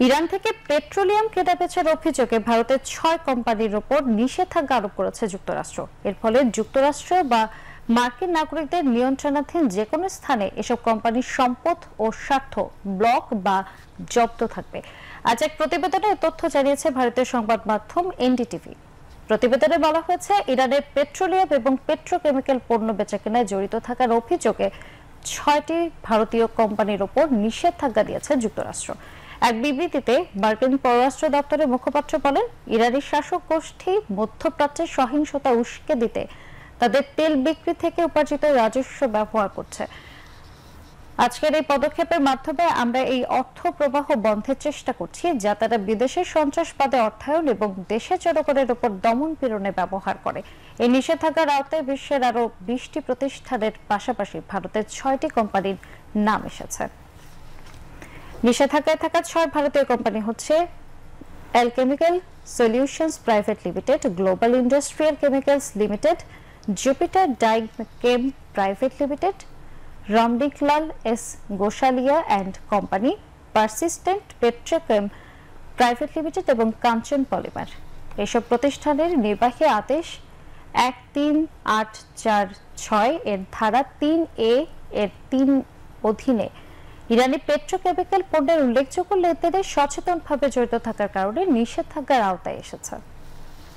Iran থেকে petroleum কেনাবেচার অভিযোগে ভারতের ৬ কোম্পানির ওপর নিষেধাজ্ঞা আরোপ করেছে যুক্তরাষ্ট্র। এর ফলে যুক্তরাষ্ট্র বা মার্কিন নাগরিকদের নিয়ন্ত্রণাধীন যে কোনো স্থানে এসব কোম্পানির সম্পদ ও স্বার্থ ব্লক বা জব্দ থাকবে। আজ এক প্রতিবেদনে তথ্য জানিয়েছে ভারতীয় সংবাদ মাধ্যম এনডিটিভি। প্রতিবেদনে বলা হয়েছে, ইরানের পেট্রোলিয়াম এবং পেট্রোকেমিক্যাল পণ্য বেচাকেনায় জড়িত থাকার অভিযোগে ৬টি ভারতীয় কোম্পানির ওপর নিষেধাজ্ঞা দিয়েছে যুক্তরাষ্ট্র। এক বিবৃতিতে মার্কিন পররাষ্ট্র দপ্তরের মুখপাত্র বলেন, ইরানি শাসক গোষ্ঠী মধ্যপ্রাচ্যের সহিংসতা উস্কে দিতে তাদের তেল বিক্রি থেকে উপার্জিত রাজস্ব ব্যবহার করছে। আজকের এই পদক্ষেপের মাধ্যমে আমরা এই অর্থ প্রবাহ বন্ধের চেষ্টা করছি, যা তারা বিদেশের সন্ত্রাসবাদে অর্থায়ন এবং দেশের জনগণের উপর দমন পীড়নে ব্যবহার করে। এই নিষেধাজ্ঞার আওতায় বিশ্বের আরো 20টি প্রতিষ্ঠানের পাশাপাশি ভারতের 6টি কোম্পানির নাম এসেছে। নিষেধাজ্ঞায় থাকা 6 ভারতীয় কোম্পানি হচ্ছে alchemical solutions private limited, global industrial chemicals limited, Jupiter Dyechem private limited, Ramdiklal S Gosalia and company, persistent petrochem private limited এবং কাঞ্চন পলিমার। এসব প্রতিষ্ঠানের নির্বাহী আদেশ 13846 এর ধারা 3A এর 3 অধীনে ইরানি পেট্রোকেমিক্যাল পণ্যের উল্লেখযোগ্য লেনদেনে সচেতনভাবে জড়িত থাকার কারণে নিষেধাজ্ঞার আওতায় এসেছে।